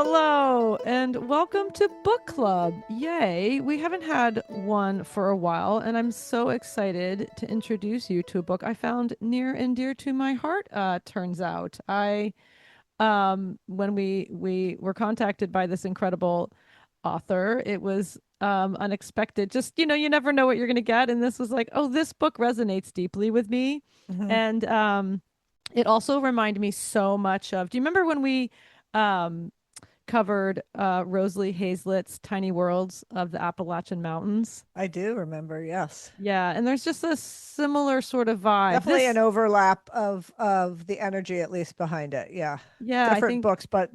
Hello, and welcome to Book Club. Yay, we haven't had one for a while, and I'm so excited to introduce you to a book I found near and dear to my heart, turns out. When we were contacted by this incredible author, it was unexpected. Just, you never know what you're going to get, and this was like, oh, this book resonates deeply with me. Hmm. And it also reminded me so much of, do you remember when we um covered Rosalie Hazlitt's Tiny Worlds of the Appalachian Mountains? I do remember, yes. Yeah, and there's just a similar sort of vibe. Definitely an This, overlap of the energy at least behind it. Yeah. yeah, I Different think books, but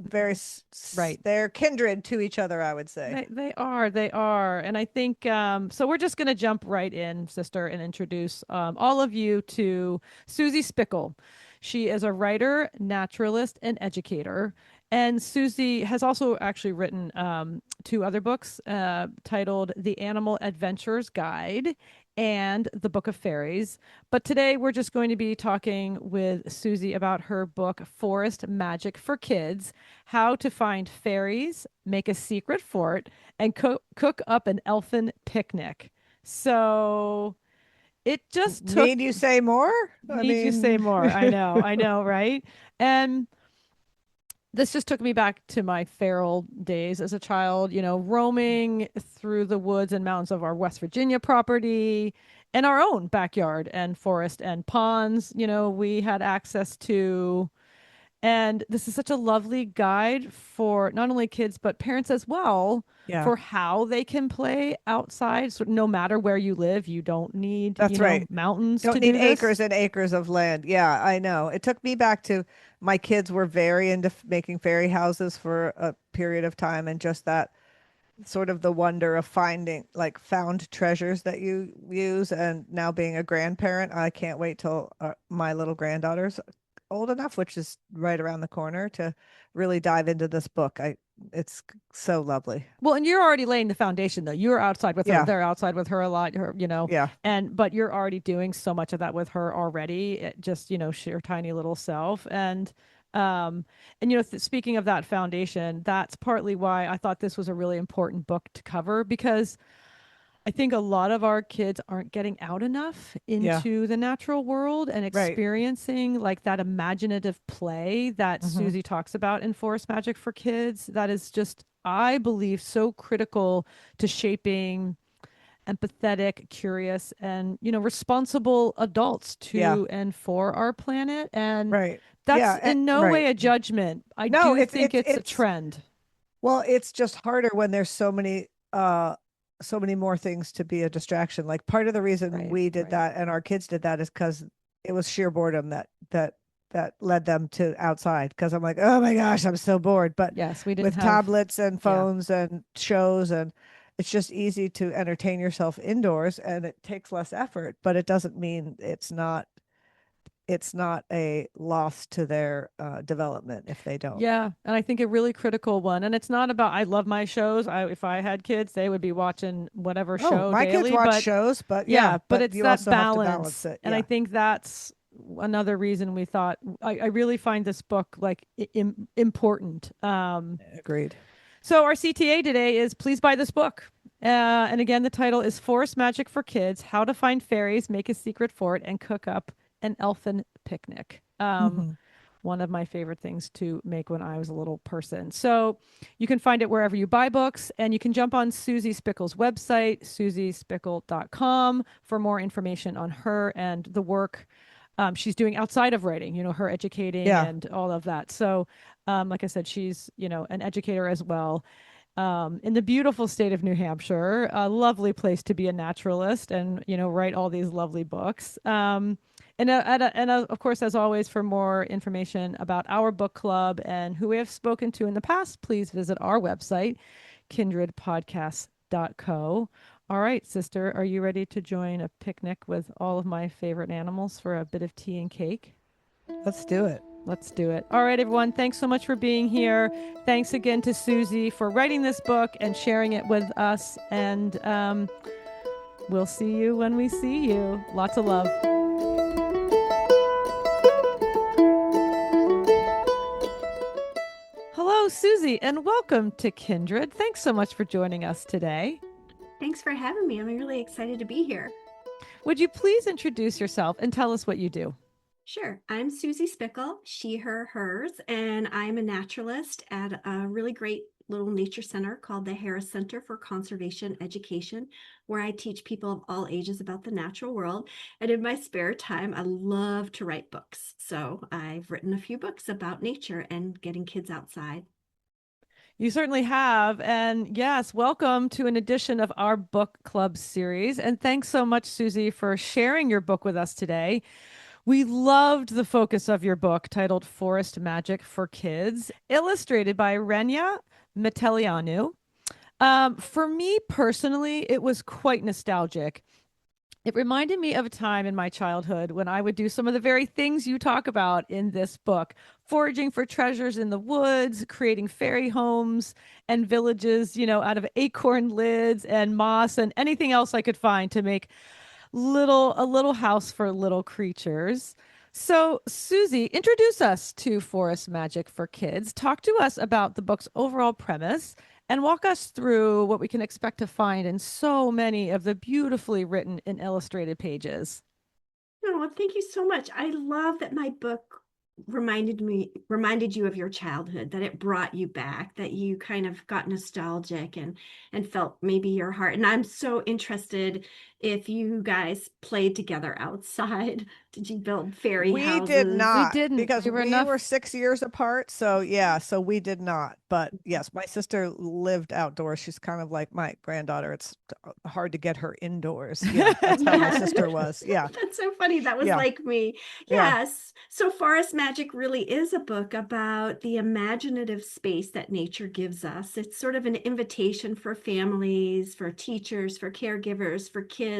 right. they're kindred to each other, I would say. They are. And I think so we're just gonna jump right in, sister, and introduce all of you to Susie Spikol. She is a writer, naturalist, and educator. And Susie has also actually written two other books titled The Animal Adventures Guide and The Book of Fairies. But today we're just going to be talking with Susie about her book, Forest Magic for Kids: How to Find Fairies, Make a Secret Fort, and cook up an elfin picnic. So it just took, Need you say more? I need you say mean, more? I know, right? And this just took me back to my feral days as a child, roaming through the woods and mountains of our West Virginia property and our own backyard and forest and ponds, we had access to. And this is such a lovely guide for not only kids, but parents as well, yeah, for how they can play outside. So no matter where you live, you don't need, that's right. mountains to Don't need do this. acres and acres of land. Yeah, I know. It took me back to my kids were very into making fairy houses for a period of time, and just that sort of the wonder of finding like found treasures that you use. And now being a grandparent, I can't wait till my little granddaughter's old enough, which is right around the corner, to really dive into this book. It's so lovely. Well, and you're already laying the foundation though. You're outside with her. Yeah, They're outside with her a lot, yeah, and but you're already doing so much of that with her already. Just, sheer tiny little self. Um and speaking of that foundation, that's partly why I thought this was a really important book to cover, because I think a lot of our kids aren't getting out enough yeah, into the natural world and right. experiencing like that imaginative play that Hmm. Susie talks about in Forest Magic for Kids. That is just, I believe, so critical to shaping empathetic, curious, and, responsible adults Yeah, to and for our planet. And right. that's Yeah, in no way right. a judgment. I No, do it's think it's it's a it's trend. well, it's just harder when there's so many more things to be a distraction. Like part of the reason Right, we did right. that and our kids did that is because it was sheer boredom that led them to outside. Because I'm like, oh my gosh, I'm so bored. But Yes, we didn't with have, tablets and yeah. phones and shows, and it's just easy to entertain yourself indoors, and it takes less effort. But it doesn't mean it's not a loss to their development if they don't. Yeah, and I think a really critical one. And it's not about, I love my shows. If I had kids, they would be watching whatever Oh, show my kids daily. watch But shows, but yeah, yeah, but but it's you that also have to balance balance. it. And I Yeah, think that's another reason we thought I really find this book like important. agreed. So our CTA today is please buy this book. And again, the title is Forest Magic for Kids: How to Find Fairies, Make a Secret Fort, and Cook Up an Elfin Picnic. Hmm. One of my favorite things to make when I was a little person. So you can find it wherever you buy books, and you can jump on Susie Spikol's website, susiespikol.com, for more information on her and the work she's doing outside of writing, her educating Yeah. and all of that. So, like I said, she's, an educator as well. In the beautiful state of New Hampshire, a lovely place to be a naturalist and, write all these lovely books. Of course, as always, for more information about our book club and who we have spoken to in the past, please visit our website, kindredpodcasts.co. All right, sister, are you ready to join a picnic with all of my favorite animals for a bit of tea and cake? Let's do it. Let's do it. All right, everyone. Thanks so much for being here. Thanks again to Susie for writing this book and sharing it with us. And we'll see you when we see you. Lots of love. Hello, Susie, and welcome to Kindred. Thanks so much for joining us today. Thanks for having me. I'm really excited to be here. Would you please introduce yourself and tell us what you do? Sure. I'm Susie Spikol, she, her, hers, and I'm a naturalist at a really great little nature center called the Harris Center for Conservation Education, where I teach people of all ages about the natural world. And in my spare time, I love to write books. So I've written a few books about nature and getting kids outside. You certainly have. And yes, welcome to an edition of our book club series. And thanks so much, Susie, for sharing your book with us today. We loved the focus of your book titled Forest Magic for Kids, illustrated by Renya Metelianu. For me personally, it was quite nostalgic. It reminded me of a time in my childhood when I would do some of the very things you talk about in this book, foraging for treasures in the woods, creating fairy homes and villages, out of acorn lids and moss and anything else I could find to make a little house for little creatures. So, Susie, introduce us to Forest Magic for Kids. Talk to us about the book's overall premise and walk us through what we can expect to find in so many of the beautifully written and illustrated pages. Oh, well, thank you so much. I love that my book reminded you of your childhood, that it brought you back, that you kind of got nostalgic and felt maybe your heart. And I'm so interested if you guys played together outside. Did you build fairy We did houses? We not didn't. because We were we were enough. 6 years apart. So yeah, so we did not. But yes, my sister lived outdoors. She's kind of like my granddaughter. It's hard to get her indoors. Yeah, that's how my Yeah. sister was. Yeah, That's so funny. That was yeah, like me. yeah. Yes. So Forest Magic really is a book about the imaginative space that nature gives us. It's sort of an invitation for families, for teachers, for caregivers, for kids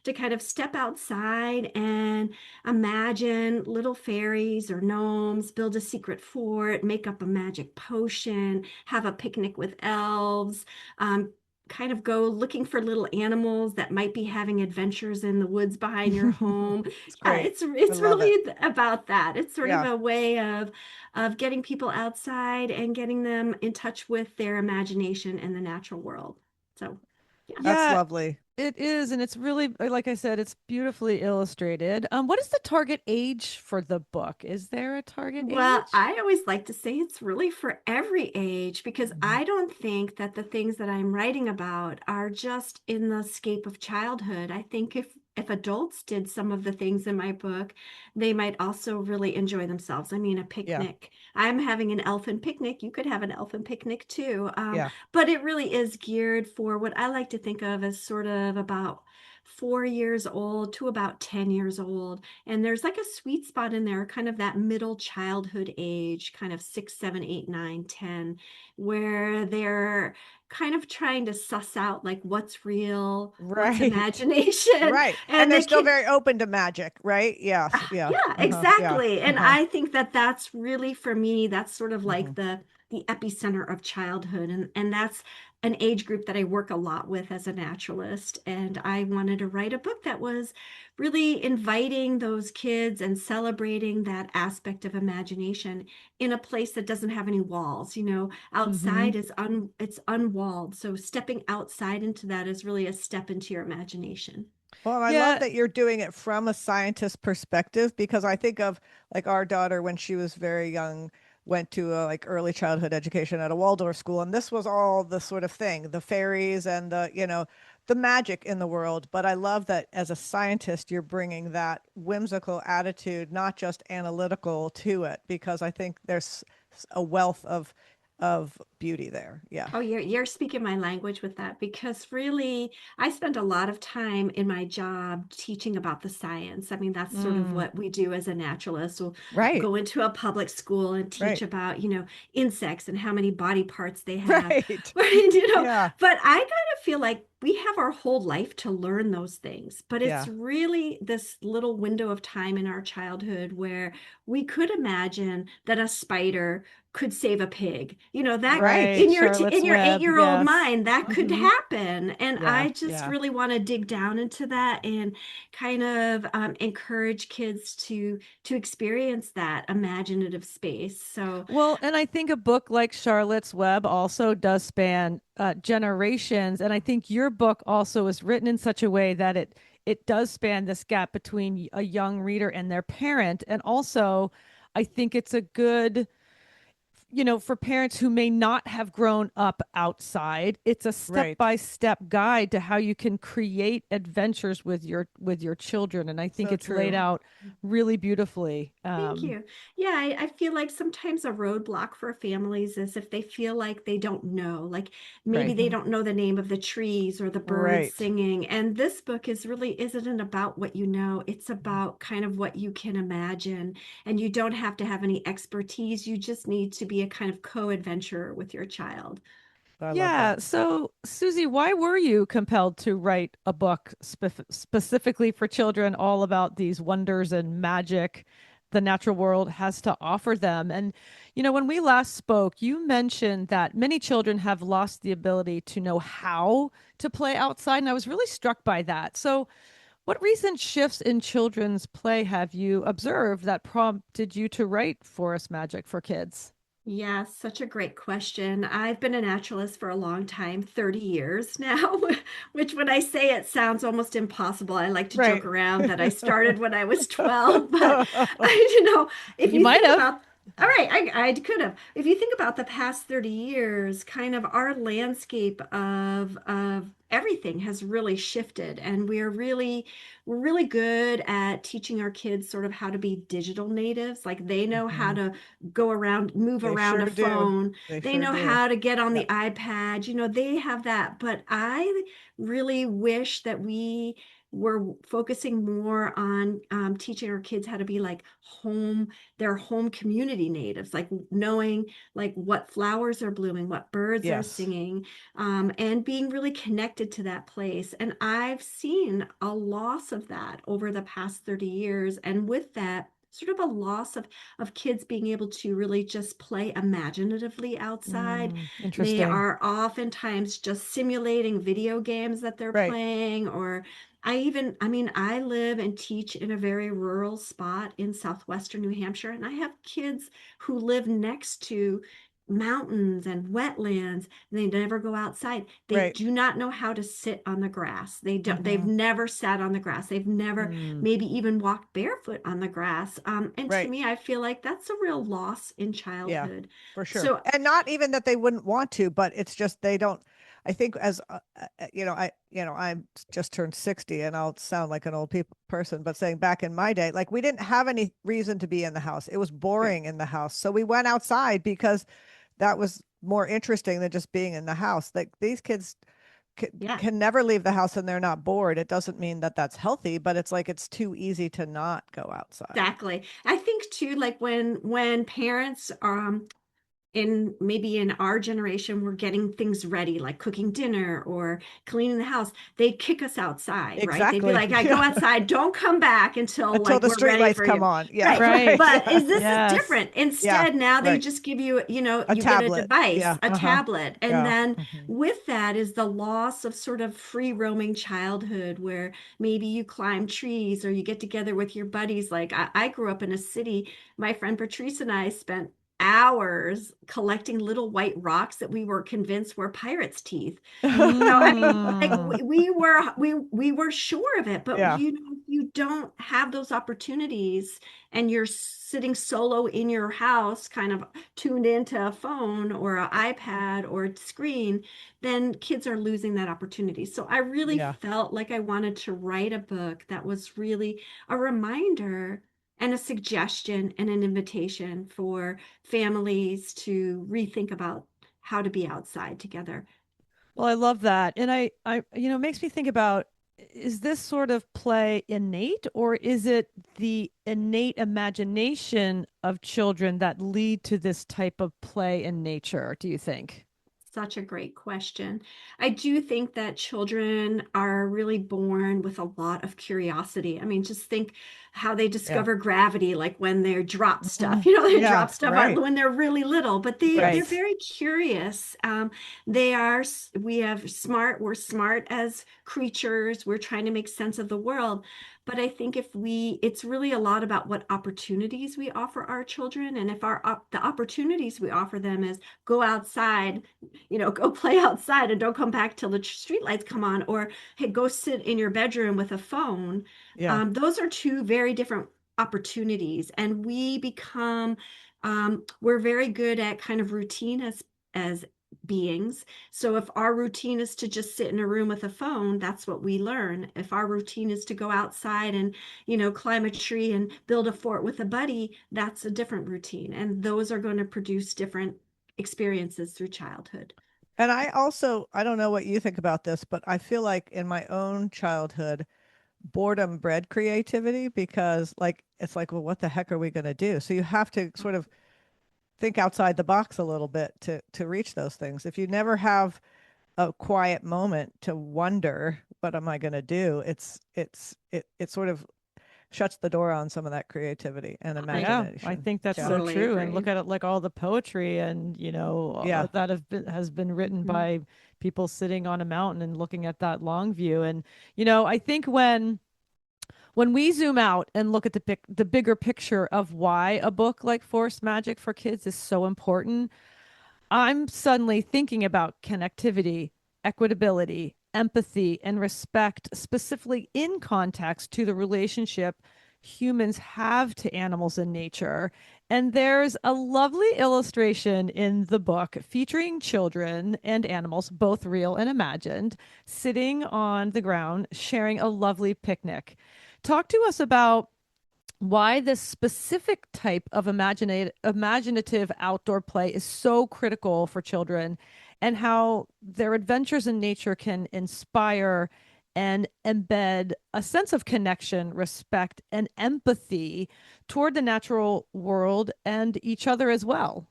to kind of step outside and imagine little fairies or gnomes, build a secret fort, make up a magic potion, have a picnic with elves, um, kind of go looking for little animals that might be having adventures in the woods behind your home. It's Yeah, great. I it's love it. really about that. It's sort of Yeah. a way of getting people outside and getting them in touch with their imagination and the natural world. So, yeah. That's Yeah, lovely. it is. And it's really, like I said, it's beautifully illustrated. What is the target age for the book? Is there a target Well, age? I always like to say it's really for every age because Mhm. I don't think that the things that I'm writing about are just in the scape of childhood. I think if adults did some of the things in my book, they might also really enjoy themselves. I mean, a Yeah, picnic. I'm having an elfin picnic. You could have an elfin picnic too. yeah. But it really is geared for what I like to think of as sort of about 4 years old to about 10 years old. And there's like a sweet spot in there, kind of that middle childhood age, kind of 6, 7, 8, 9, 10, where they're kind of trying to suss out like what's real, what's Right. imagination. Right. And And they're the still kid, very open to magic, right? Yes. Yeah. yeah, Yeah. exactly. And Uh-huh. I think that that's really for me, that's sort of Hmm. like the epicenter of childhood, and that's an age group that I work a lot with as a naturalist. And I wanted to write a book that was really inviting those kids and celebrating that aspect of imagination in a place that doesn't have any walls. Mm-hmm. Outside is it's unwalled. So stepping outside into that is really a step into your imagination. Well, I love Yeah. that you're doing it from a scientist perspective because I think of like our daughter when she was very young went to a like early childhood education at a Waldorf school, and this was all the sort of thing, the fairies and the magic in the world. But I love that as a scientist you're bringing that whimsical attitude, not just analytical, to it because I think there's a wealth of beauty there. Yeah. Oh, you're speaking my language with that because really I spend a lot of time in my job teaching about the science. I mean, that's sort of Mm. what we do as a naturalist. We'll Right. go into a public school and teach Right. about, insects and how many body parts they have. Right. But, Yeah. but I kind of feel like we have our whole life to learn those things, but it's Yeah. really this little window of time in our childhood where we could imagine that a spider could save a pig. You know, that Right. Right. in Charlotte's your Web. 8-year-old Yes. mind, that could Hmm. happen. And Yeah. I just Yeah. really want to dig down into that and kind of encourage kids to experience that imaginative space. So Well, and I think a book like Charlotte's Web also does span generations, and I think your book also is written in such a way that it does span this gap between a young reader and their parent, and also I think it's a good, for parents who may not have grown up outside, it's a Right. step-by-step guide to how you can create adventures with your children, and I think So it's laid true. out really beautifully. thank you. Yeah, I feel like sometimes a roadblock for families is if they feel like they don't know, like maybe Right. they don't know the name of the trees or the birds Right. singing. And this book is really isn't about what you know, it's about kind of what you can imagine. And you don't have to have any expertise. You just need to be a kind of co-adventurer with your child. I love Yeah. that. So, Susie, why were you compelled to write a book specifically for children all about these wonders and magic the natural world has to offer them? And, when we last spoke, you mentioned that many children have lost the ability to know how to play outside. And I was really struck by that. So, what recent shifts in children's play have you observed that prompted you to write Forest Magic for kids? Yeah, such a great question. I've been a naturalist for a long time, 30 years now, which when I say it sounds almost impossible. I like to joke Right. around that I started when I was 12, but I, if You you might think have. about, all right, I could have. If you think about the past 30 years, kind of our landscape of everything has really shifted, and we're really good at teaching our kids sort of how to be digital natives. Like they know how Mhm. to go around, move They around a sure do. phone. They They sure know do. how to get on the Yep. iPad. They have that. But I really wish that we were focusing more on teaching our kids how to be like their home community natives, like knowing like what flowers are blooming, what birds are Yes. singing, and being really connected to that place. And I've seen a loss of that over the past 30 years. And with that, sort of a loss of kids being able to really just play imaginatively outside. They Interesting. are oftentimes just simulating video games that they're Right. playing, or I mean, I live and teach in a very rural spot in southwestern New Hampshire, and I have kids who live next to mountains and wetlands. And they never go outside. They Right. do not know how to sit on the grass. They've Hmm. never sat on the grass. They've never Mm. maybe even walked barefoot on the grass. And to Right. me, I feel like that's a real loss in Yeah, childhood. for sure. So And not even that they wouldn't want to, but it's just they don't. I think as I just turned 60 and I'll sound like an old people person, but saying back in my day, like we didn't have any reason to be in the house. It was right. boring in the house. So we went outside because that was more interesting than just being in the house. Like these kids Yeah. can never leave the house and they're not bored. It doesn't mean that that's healthy, but it's like it's too easy to not go outside. Exactly. I think too, like when parents in maybe in our generation we're getting things ready like cooking dinner or cleaning the house, they'd kick us outside, right? They'd be Exactly. like, I go Yeah. outside, don't come back until Until like the we're street ready lights for come you. on. Yeah, Right. Right. right. But is this is Yes. different. Yeah, Instead, now they right. just give you, A you get a tablet. device, Yeah. a Uh-huh. tablet. And Yeah. then Hmm. with that is the loss of sort of free roaming childhood where maybe you climb trees or you get together with your buddies. Like I grew up in a city. My friend Patrice and I spent hours collecting little white rocks that we were convinced were pirates' teeth. I mean, like Mm. we were sure of it, but Yeah. you don't have those opportunities, and you're sitting solo in your house, kind of tuned into a phone or an iPad or a screen, then kids are losing that opportunity. So I really Yeah. felt like I wanted to write a book that was really a reminder and a suggestion and an invitation for families to rethink about how to be outside together. Well, I love that. And it makes me think about, is this sort of play innate, or is it the innate imagination of children that lead to this type of play in nature, do you think? such a great question. I do think that children are really born with a lot of curiosity. I mean, just think how they Yeah. discover gravity, like when they drop Mhm. stuff, you know, they Yeah. drop stuff Right. when they're really little, but they're Right. Yes. very curious. We have we're smart as creatures. We're trying to make sense of the world. But I think it's really a lot about what opportunities we offer our children. And if the opportunities we offer them is go outside, go play outside and don't come back till the street lights come on, or hey, go sit in your bedroom with a phone. Yeah. Those are two very different opportunities, and we're very good at kind of routine as beings. So if our routine is to just sit in a room with a phone, that's what we learn. If our routine is to go outside and, climb a tree and build a fort with a buddy, that's a different routine. And those are going to produce different experiences through childhood. And I don't know what you think about this, but I feel like in my own childhood, boredom bred creativity because it's like, well, what the heck are we going to do? So you have to sort of think outside the box a little bit to reach those things. If you never have a quiet moment to wonder, what am I going to do? It sort of shuts the door on some of that creativity and Yeah, I imagination. think that's Yeah. so Totally true. And agree. look at it like all the poetry and, Yeah. that has been written Mhm. by people sitting on a mountain and looking at that long view. And, I think when we zoom out and look at the bigger picture of why a book like Force Magic for Kids is so important, I'm suddenly thinking about connectivity, equitability, empathy, and respect, specifically in context to the relationship humans have to animals in nature. And there's a lovely illustration in the book featuring children and animals, both real and imagined, sitting on the ground sharing a lovely picnic. Talk to us about why this specific type of imaginative outdoor play is so critical for children and how their adventures in nature can inspire and embed a sense of connection, respect, and empathy toward the natural world and each other as well.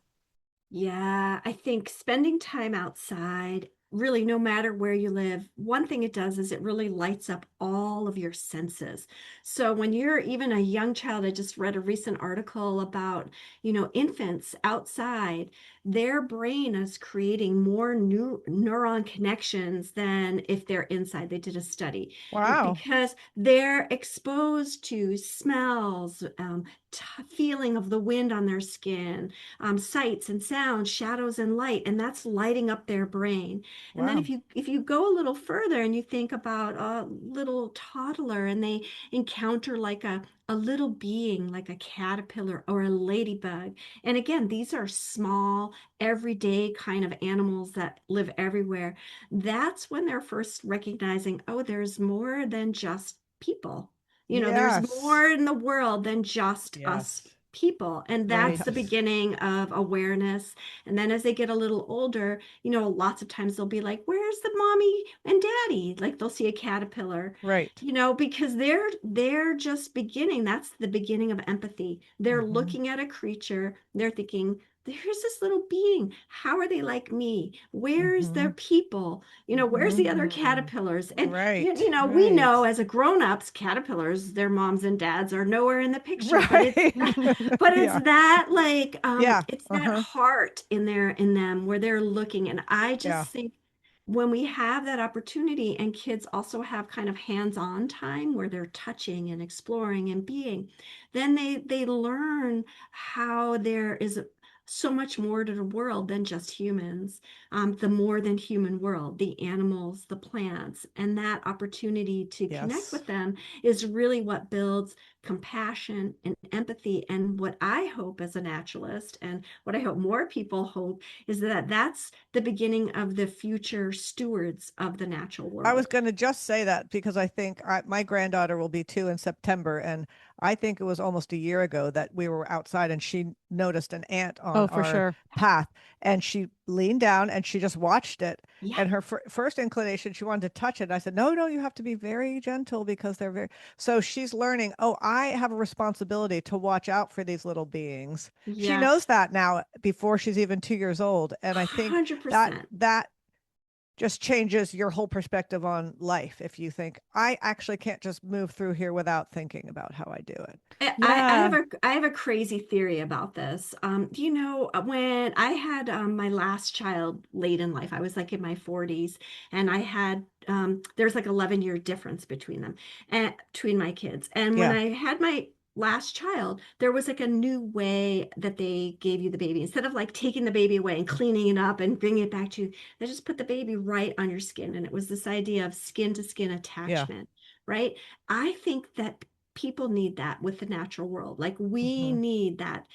Yeah, I think spending time outside, really, no matter where you live, one thing it does is it really lights up all of your senses. So when you're even a young child, I just read a recent article about, infants outside, their brain is creating more new neuron connections than if they're inside. They did a study. And Wow. because they're exposed to smells, feeling of the wind on their skin, sights and sounds, shadows and light, and that's lighting up their brain. And then Wow. if you go a little further and you think about a little toddler and they encounter like a little being like a caterpillar or a ladybug. And again, these are small, everyday kind of animals that live everywhere. That's when they're first recognizing, oh, there's more than just people. There's Yes. more in the world than just us Yes. people. And that's the Yes. beginning of awareness. And then as they get a little older, lots of times they'll be like, where's the mommy and daddy? Like they'll see a caterpillar, Right. because they're just beginning. That's the beginning of empathy. They're Hmm. looking at a creature, they're thinking, there's this little being. How are they like me? Where's their Hmm. people? Where's Hmm. the other Mm, caterpillars? And Right. we know Right. as a grown-ups, caterpillars, their moms and dads are nowhere in the picture, but it's Right. but it's Yeah. that like Yeah. it's that Uh-huh. heart in them where they're looking. And I just Yeah. think when we have that opportunity and kids also have kind of hands-on time where they're touching and exploring and being, then they learn how there is so much more to the world than just humans, the more than human world, the animals, the plants, and that opportunity to connect Yes. with them is really what builds compassion and empathy. And what I hope as a naturalist, and what I hope more people hope, is that that's the beginning of the future stewards of the natural I was world. going to just say that because I think my granddaughter will be 2 in September, and I think it was almost a year ago that we were outside and she noticed an ant Oh, on for our sure. path, and she leaned down and she just watched it. Yeah. And her first inclination, she wanted to touch it. I said, no, no, you have to be very gentle because they're very, so she's learning, oh, I have a responsibility to watch out for these little beings. She knows Yes. that now before she's even 2 years old. And I think that 100%. that just changes your whole perspective on life. If you think, I actually can't just move through here without thinking about how I do it. Yeah. I have a crazy theory about this. Do you know when I had my last child late in life, I was like in my 40s, and I had there's like 11-year difference between them and between my kids. And when Yeah. I had my last child, there was like a new way that they gave you the baby. Instead of like taking the baby away and cleaning it up and bringing it back to you, they just put the baby right on your skin. And it was this idea of skin to skin Yeah. attachment, right? I think that people need that with the natural world. Like we Hmm. need that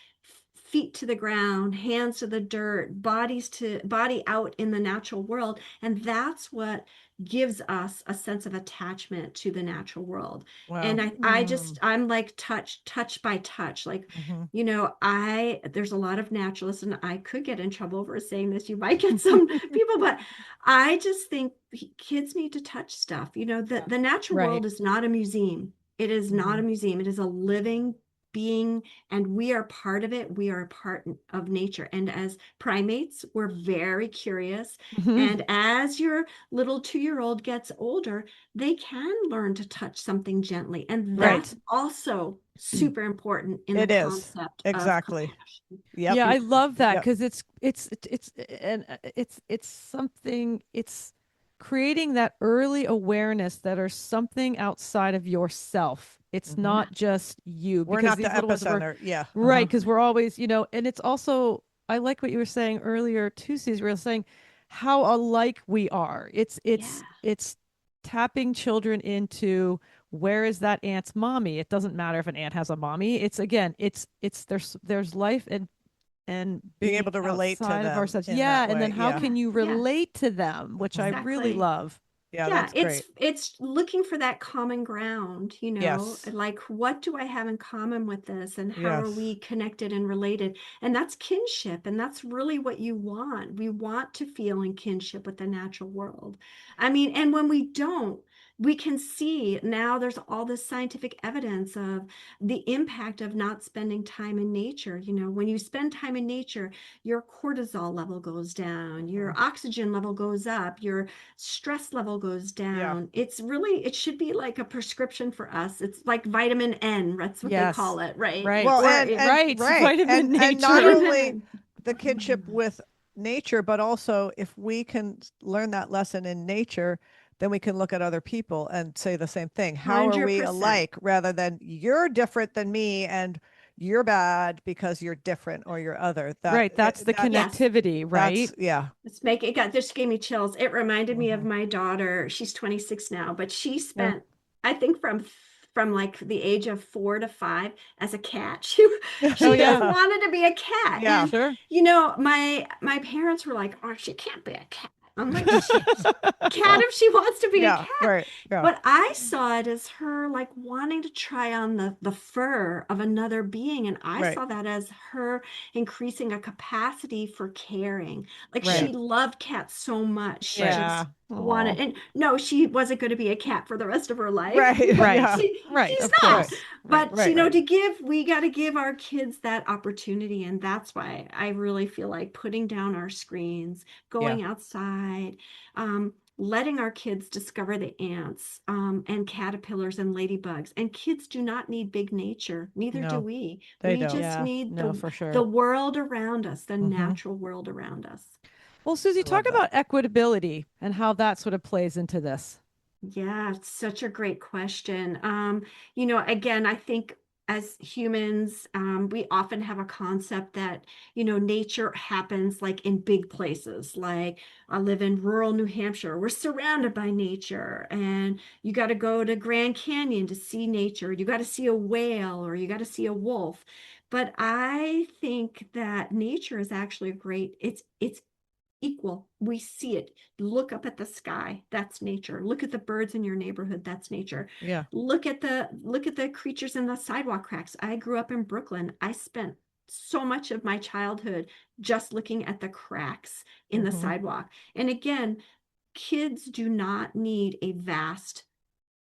feet to the ground, hands to the dirt, body out in the natural world. And that's what gives us a sense of attachment to the natural world. And Wow. I'm like touch by touch. Like, Hmm. there's a lot of naturalists, and I could get in trouble for saying this. You might get some people, but I just think kids need to touch stuff. The natural Right. world is not a museum. It is not a Hmm. museum. It is a living being, and we are part of it. We are a part of nature. And as primates, we're very curious. Hmm. And as your little 2-year-old gets older, they can learn to touch something gently. And Right. that's also super important in the It is. concept of Exactly. compassion. Yep. Yeah, I love that Yep. because it's something, it's creating that early awareness that are something outside of yourself. It's Hmm. not just you, We're because not the these little ones were epicenter. Yeah. right, Uh-huh. because we're always, and it's also, I like what you were saying earlier too, Susie. We were saying how alike we are. Yeah, It's tapping children into, where is that ant's mommy? It doesn't matter if an ant has a mommy. It's again, it's there's life and Being being able to relate to outside of them ourselves. in Yeah, that and then way. how Yeah. can you yeah, relate to them, which I Hmm. really exactly. love. Yeah, Yeah, that's it's great. it's looking for that common ground, Yes. like what do I have in common with this, and how are Yes. we connected and related? And that's kinship, and that's really what you want. We want to feel in kinship with the natural world. I mean, and when we don't, we can see now there's all this scientific evidence of the impact of not spending time in nature. When you spend time in nature, your cortisol level goes down, Hmm. your oxygen level goes up, your stress level goes Yeah. down. It should be like a prescription for us. It's like vitamin N, that's what they Yes. call it, right? Right. Well, Or and Right. right, Vitamin and not nature. only vitamin the kinship N. with nature, but also if we can learn that lesson in nature, then we can look at other people and say the same thing. How are we 100%. alike rather than you're different than me and you're bad because you're different or you're other. Right. That's the Yes. connectivity, right? That's yeah. This gave me chills. It reminded me of Hmm. my daughter. She's 26 now, but she Yeah. spent, I think, from like the age of 4 to 5 as a cat. She Oh she just yeah. Yeah. wanted to be a cat. Yeah. And Sure. my parents were like, "Oh, she can't be a cat." I'm like, "She's a cat if she wants to be a Yeah. cat." Right. Yeah. But I saw it as her like wanting to try on the fur of another being, and I Right. saw that as her increasing a capacity for caring. Like Yeah. she loved cats so much. She Right. just Yeah. wanted, Oh. and no, she wasn't going to be a cat for the rest of her life. Right. Right. Yeah. Right. She's Of not. Right. course. Right. But Right. Right. we got to give our kids that opportunity, and that's why I really feel like putting down our screens, Yeah. going outside, letting our kids discover the ants, and caterpillars and ladybugs. And kids do not need big nature, neither do No, we. they We don't. just Yeah. need No, the for the sure. world around us, the Hmm. natural world around us. Well, Susie, I talk love that. about equitability and how that sort of plays into this. Yeah, it's such a great question. Again, I think as humans, we often have a concept that, nature happens like in big places. Like I live in rural New Hampshire. We're surrounded by nature, and you got to go to Grand Canyon to see nature. You got to see a whale or you got to see a wolf. But I think that nature is actually it's equal. We see it. Look up at the sky. That's nature. Look at the birds in your neighborhood. That's nature. Yeah. Look at the creatures in the sidewalk cracks. I grew up in Brooklyn. I spent so much of my childhood just looking at the cracks in the Mm-hmm. sidewalk. And again, kids do not need a vast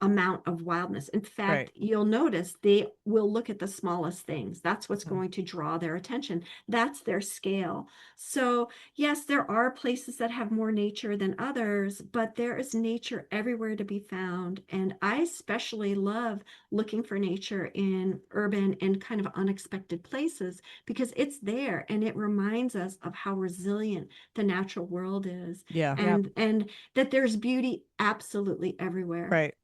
amount of wildness. In fact, Right. you'll notice they will look at the smallest things. That's what's Mhm. going to draw their attention. That's their scale. So, yes, there are places that have more nature than others, but there is nature everywhere to be found. And I especially love looking for nature in urban and kind of unexpected places because it's there and it reminds us of how resilient the natural world is Yeah. Yeah. and that there's beauty absolutely everywhere. Right.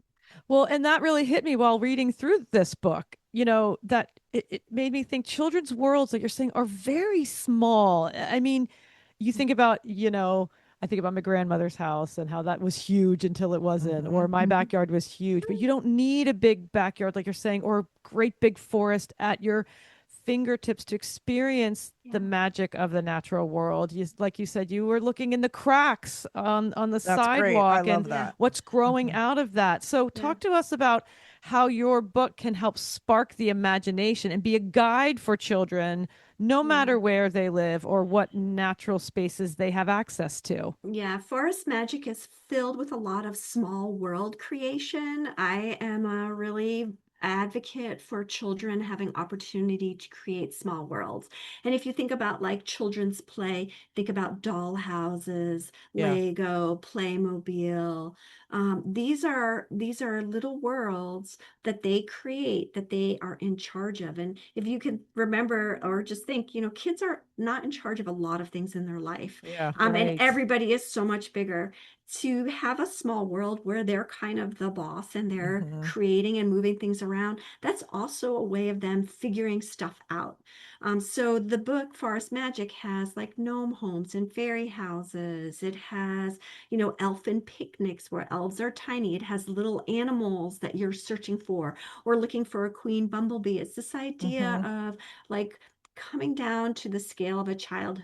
Well, and that really hit me while reading through this book, that it made me think children's worlds, like you're saying, are very small. I mean, you think about, I think about my grandmother's house and how that was huge until it wasn't, Mm-hmm. or my backyard was huge, but you don't need a big backyard, like you're saying, or a great big forest at your fingertips to experience the Yeah. magic of the natural world. Like you said, you were looking in the cracks on the That's great. I sidewalk and love Yeah. that. what's growing Hmm. out of that. So Yeah. talk to us about how your book can help spark the imagination and be a guide for children no matter Yeah. where they live or what natural spaces they have access to. Yeah, Forest Magic is filled with a lot of small world creation. I am a really advocate for children having opportunity to create small worlds. And if you think about like children's play, think about doll houses, Yeah. Lego, Playmobil. These are little worlds that they create that they are in charge of. And if you can remember or just think, kids are not in charge of a lot of things in their life, Yeah. and Right. everybody is so much bigger. To have a small world where they're kind of the boss and they're Hmm. creating and moving things around, that's also a way of them figuring stuff out. So the book Forest Magic has like gnome homes and fairy houses. It has, elfin picnics where elves are tiny. It has little animals that you're searching for or looking for a queen bumblebee. It's this idea Hmm. of like coming down to the scale of a child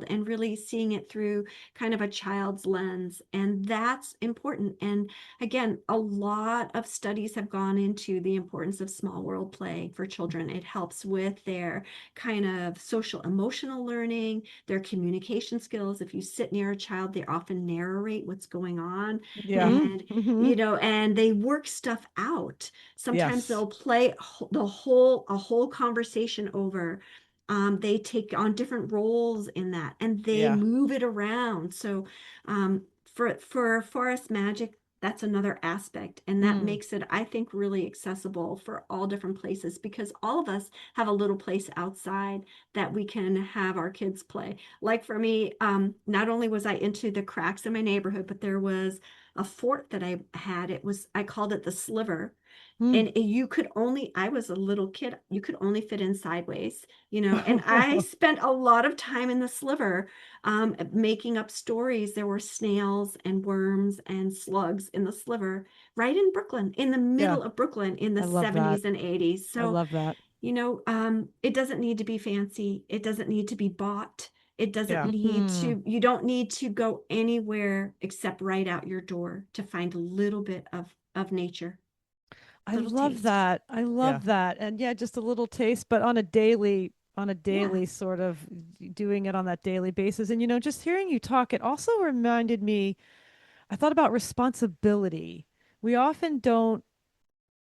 and really seeing it through kind of a child's lens, and that's important. And again, a lot of studies have gone into the importance of small world play for children. It helps with their kind of social emotional learning, their communication skills. If you sit near a child, they often narrate what's going on, Yeah. Mm-hmm. and Mm-hmm. and they work stuff out. Sometimes Yes. they'll play a whole conversation over. They take on different roles in that, and they Yeah. move it around. So, for Forest Magic, that's another aspect, and that Mm. makes it, I think, really accessible for all different places because all of us have a little place outside that we can have our kids play. Like for me, not only was I into the cracks in my neighborhood, but there was a fort that I had. I called it the Sliver, Mm. and I was a little kid, you could only fit in sideways, and I spent a lot of time in the Sliver, making up stories. There were snails and worms and slugs in the Sliver, right in Brooklyn, in the Yeah. middle of Brooklyn in the I love that. 70s and 80s. I So, love that. it doesn't need to be fancy. It doesn't need to be bought. Yeah. Hmm. You don't need to go anywhere except right out your door to find a little bit of nature, I little love taste. that. I Yeah. love that. And yeah, just a little taste, but on a daily Yeah. sort of doing it on that daily basis. And just hearing you talk, it also reminded me, I thought about responsibility. We often don't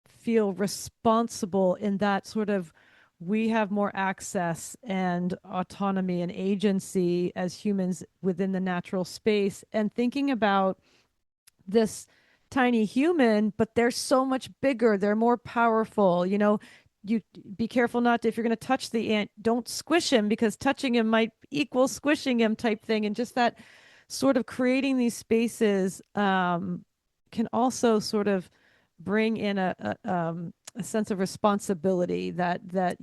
feel responsible in that sort of we have more access and autonomy and agency as humans within the natural space. And thinking about this tiny human, but they're so much bigger. They're more powerful. You be careful not to, if you're going to touch the ant, don't squish him because touching him might equal squishing him type thing. And just that sort of creating these spaces can also sort of bring in a sense of responsibility that Yes.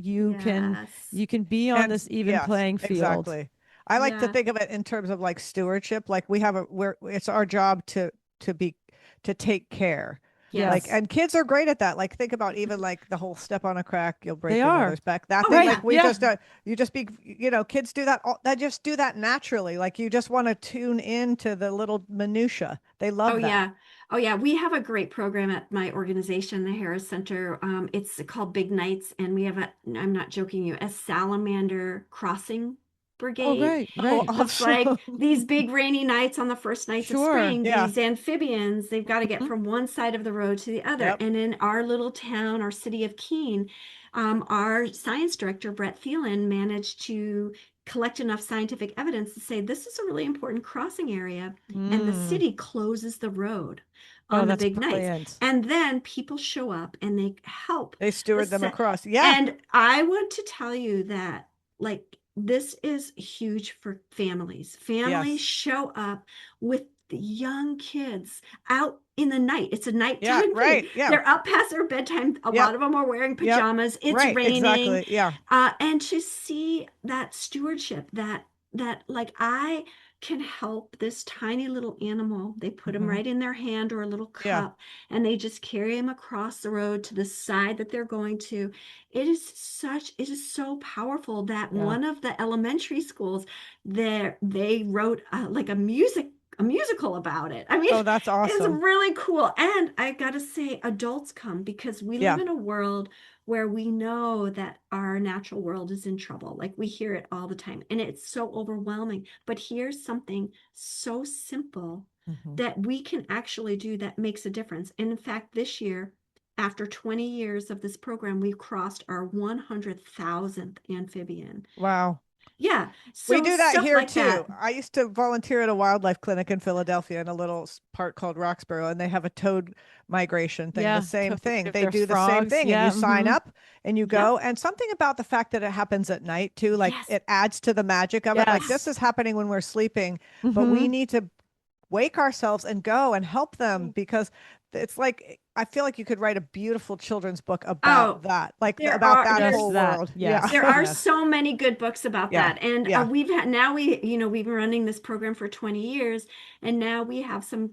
you can be on And this even yes, playing field. exactly. I like to Yeah. think of it in terms of like stewardship. Like we have a, where it's our job to be, to take care. Like, Yes, Yes. and kids are great at that. Like, think about even like the whole step on a crack, you'll they break your are. mother's back. That Oh thing, Right. like yeah. we Yeah. just, you just be, kids do that. They just do that naturally. Like you just want to tune into the little minutia. They Oh love that. yeah. Oh yeah. We have a great program at my organization, the Harris Center. It's called Big Nights, and we have I'm not joking you, a salamander crossing Oh, brigade. right. Oh, Right. It's like awesome. these big rainy nights on the first nights of Sure. spring, Yeah. these amphibians, they've got to get Mhm. from one side of the road to the other. Yep. And in our little town, our city of Keene, our science director, Brett Thielen, managed to collect enough scientific evidence to say this is a really important crossing area. And the Mm. city closes the road Oh, on the that's big nights. brilliant. And then people show up and they help They the steward them set. across. Yeah. And I want to tell you that, like, this is huge for families. Families Yes. show up with the young kids out in the night. It's a Yeah. nighttime thing. Right. Yeah. They're up past their bedtime. A Yep. lot of them are wearing Yep. pajamas. It's Right. raining. Exactly. Yeah. And to see that stewardship, that like I can help this tiny little animal. They put him Hmm. right in their hand or a little Yeah. cup, and they just carry him across the road to the side that they're going to. It is so powerful that Yeah. one of the elementary schools there they wrote like a musical about it. I mean, Oh, that's it's awesome. really cool. And I gotta say, adults come because we live Yeah. in a world where we know that our natural world is in trouble. Like we hear it all the time and it's so overwhelming. But here's something so simple Hmm. that we can actually do that makes a difference. And in fact, this year, after 20 years of this program, we've crossed our 100,000th amphibian. Wow. Yeah. We So do that stuff here like too. that. I used to volunteer at a wildlife clinic in Philadelphia in a little part called Roxborough, and they have a toad migration thing. The Yeah. same thing. They There's do the same frogs. thing, and you Yeah. sign Hmm. up and you Yep. go. And something about the fact that it happens at night too, like Yes. it adds to the magic of it. Like this Yes. is happening when we're sleeping, but we Hmm. need to wake ourselves and go and help them because it's like I feel like you could write a beautiful children's book about Oh, that, like about that Just whole that. world. Yeah. Yes. there are Yes. so many good books about Yeah. that. And Yeah. we've had now we've been running this program for 20 years, and now we have some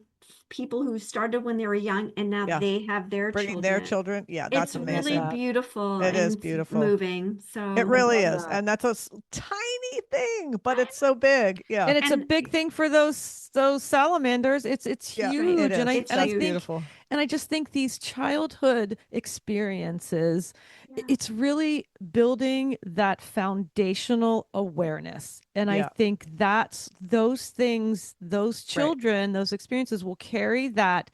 people who started when they were young, and now Yeah. they have their Bringing their children. children. Yeah, that's It's I love really amazing. that. beautiful It is and beautiful. moving. It I So, really love is. that. And that's a tiny thing, but it's so big. Yeah. And it's a and big thing for those salamanders. It's Yeah, that's right. it huge. And I is. It's and I That's huge. think beautiful. and I just think these childhood experiences, Yeah. it's really building that foundational awareness. And I Yeah. think that's those things, those Right. children, those experiences will carry that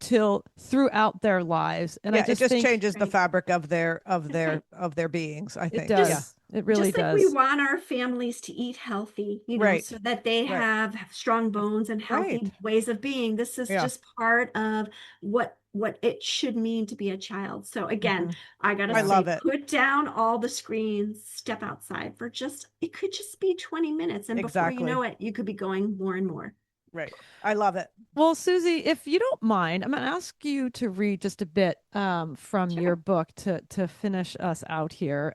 till throughout their lives. And I Yeah, it just just think changes the Right. fabric of their of That's right. their of their beings, I it think. Yeah. Just does. It really just like we does. want our families to eat healthy, Right. so that they Right. have strong bones and Right. healthy ways of being. This is Yeah. just part of what it should mean to be a child. So again, Hmm. I gotta I Yeah. say, love it. put down all the screens, step outside for just it could just be 20 minutes, and before you Exactly. know it, you could be going more and more. Right. I love it. Well, Susie, if you don't mind, I'm going to ask you to read just a bit from your Sure. book to finish us out here.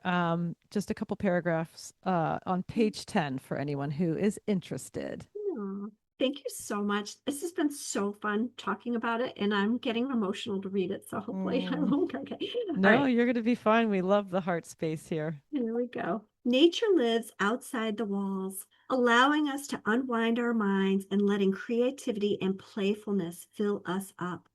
Just a couple paragraphs on page 10 for anyone who is interested. Aw, thank you so much. This has been so fun talking about it, and I'm getting emotional to read it. So hopefully I Mm. won't. Okay. All No, right. you're going to be fine. We love the heart space here. Here we go. Nature lives outside the walls, allowing us to unwind our minds and letting creativity and playfulness fill us up.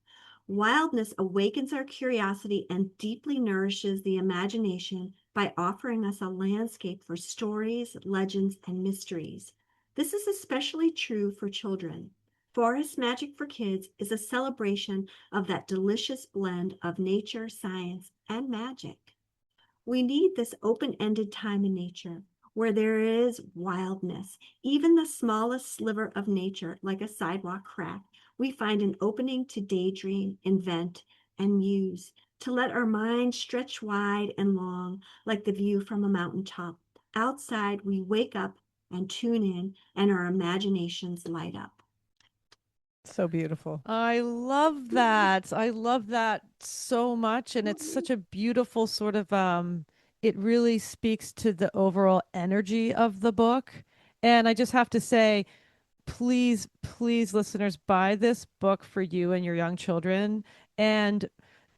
Wildness awakens our curiosity and deeply nourishes the imagination by offering us a landscape for stories, legends, and mysteries. This is especially true for children. Forest Magic for Kids is a celebration of that delicious blend of nature, science, and magic. We need this open ended time in nature where there is wildness. Even the smallest sliver of nature, like a sidewalk crack, we find an opening to daydream, invent, and muse, to let our minds stretch wide and long, like the view from a mountaintop. Outside, we wake up and tune in, and our imaginations light up. So beautiful. I love that. I love that so much. And it's such a beautiful sort of it really speaks to the overall energy of the book. And I just have to say, please, please, listeners, buy this book for you and your young children. And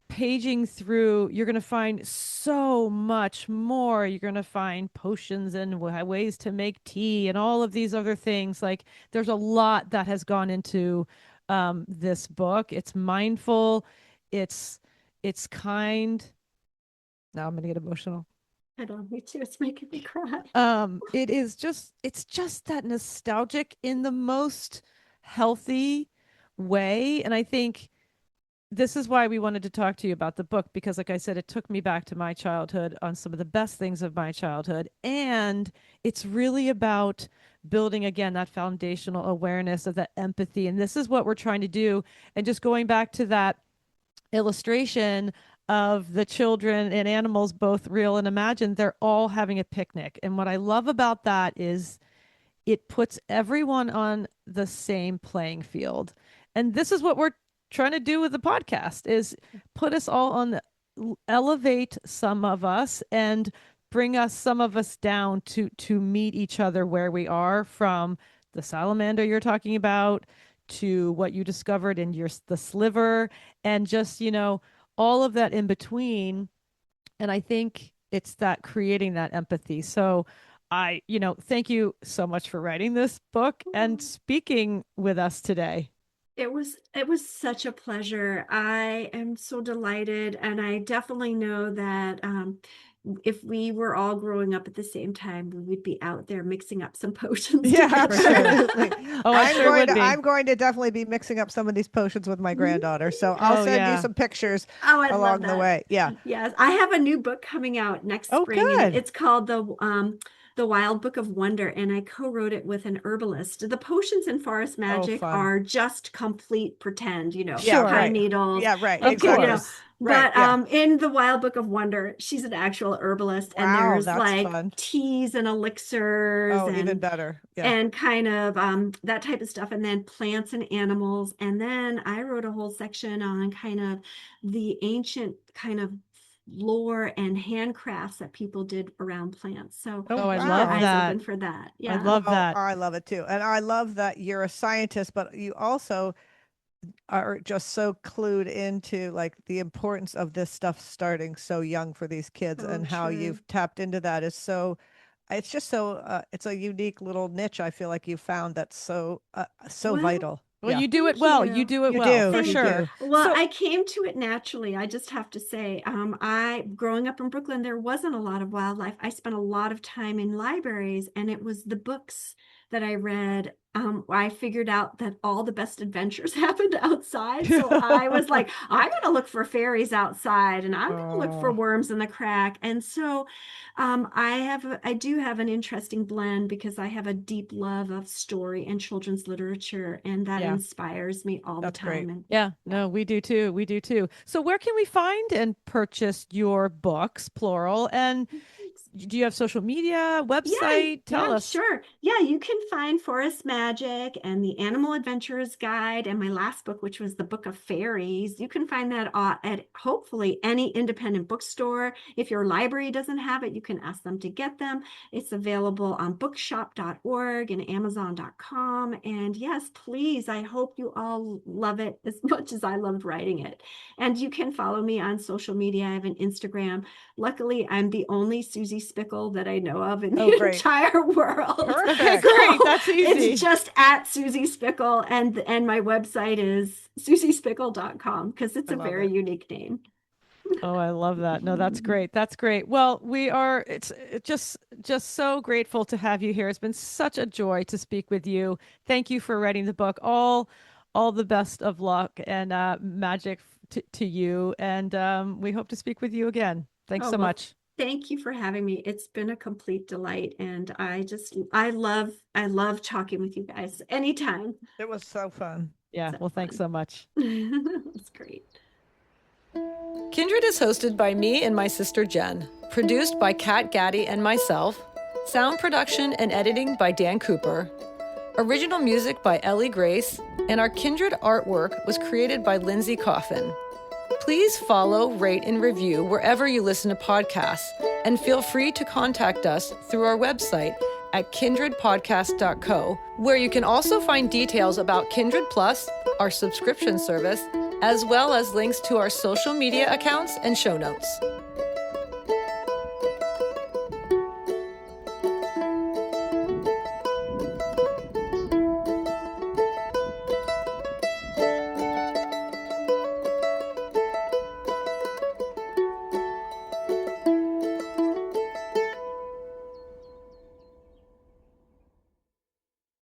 paging through, you're going to find so much more. You're going to find potions and ways to make tea and all of these other things. Like, there's a lot that has gone into this book. It's mindful. It's kind. Now I'm going to get emotional. I know, me too. It's making me cry. It's just that nostalgic in the most healthy way. And I think this is why we wanted to talk to you about the book, because like I said, it took me back to my childhood on some of the best things of my childhood. And it's really about building again that foundational awareness of that empathy. And this is what we're trying to do. And just going back to that illustration of the children and animals, both real and imagined, they're all having a picnic. And what I love about that is it puts everyone on the same playing field. And this is what we're trying to do with the podcast, is put us all on the, elevate some of us and bring us, some of us, down to meet each other where we are, from the salamander you're talking about to what you discovered in the sliver, and just, all of that in between. And I think it's that creating that empathy. So thank you so much for writing this book and speaking with us today. It was such a pleasure. I am so delighted, and I definitely know that if we were all growing up at the same time, we would be out there mixing up some potions. Yeah, together. absolutely. Oh, I'm going to definitely be mixing up some of these potions with my granddaughter. So I'll send you some pictures I'd love along the that. way. Yeah. Yes, I have a new book coming out next spring. Good. And it's called the Wild Book of Wonder, and I co-wrote it with an herbalist. The potions in Forest Magic are just complete pretend, pine needles. Yeah, right. Of course. But in the Wild Book of Wonder, she's an actual herbalist, and there's like fun. teas and elixirs. Oh, even better. Yeah. And kind of that type of stuff, and then plants and animals. And then I wrote a whole section on kind of the ancient kind of lore and handcrafts that people did around plants. So I love eyes that. open for that. Yeah. I love that. I love it too. And I love that you're a scientist, but you also are just so clued into like the importance of this stuff starting so young for these kids, and how you've tapped into that is so, it's just so it's a unique little niche I feel like you found that's so vital. Well, you do it well. You do it well, for sure. Well, I came to it naturally. I just have to say, growing up in Brooklyn, there wasn't a lot of wildlife. I spent a lot of time in libraries, and it was the books that I read. I figured out that all the best adventures happened outside. So I was like, I'm going to look for fairies outside, and I'm going to look for worms in the crack. And so I do have an interesting blend, because I have a deep love of story and children's literature, and that inspires me all the time. Great. And we do too. We do too. So where can we find and purchase your books, plural? And do you have social media, website? Tell us. Sure. Yeah, you can find Forest Magic and the Animal Adventurer's Guide, and my last book, which was the Book of Fairies. You can find that at hopefully any independent bookstore. If your library doesn't have it, you can ask them to get them. It's available on bookshop.org and amazon.com. And yes, please, I hope you all love it as much as I loved writing it. And you can follow me on social media. I have an Instagram. Luckily, I'm the only Susie Spikol that I know of in the entire world. Perfect. Great. That's easy. It's just at Susie Spikol, and my website is susiespikol.com, because it's a very unique name. Oh, I love that. No, that's great. That's great. Well, it's just so grateful to have you here. It's been such a joy to speak with you. Thank you for writing the book. All the best of luck and magic to you. And we hope to speak with you again. Thanks so much. Thank you for having me. It's been a complete delight. And I love talking with you guys anytime. It was so fun. Yeah. Well, thanks so much. It's great. Kindred is hosted by me and my sister Jen, produced by Kat Gaddy and myself, sound production and editing by Dan Cooper, original music by Ellie Grace, and our Kindred artwork was created by Lindsay Coffin. Please follow, rate, and review wherever you listen to podcasts, and feel free to contact us through our website at kindredpodcast.co, where you can also find details about Kindred Plus, our subscription service, as well as links to our social media accounts and show notes.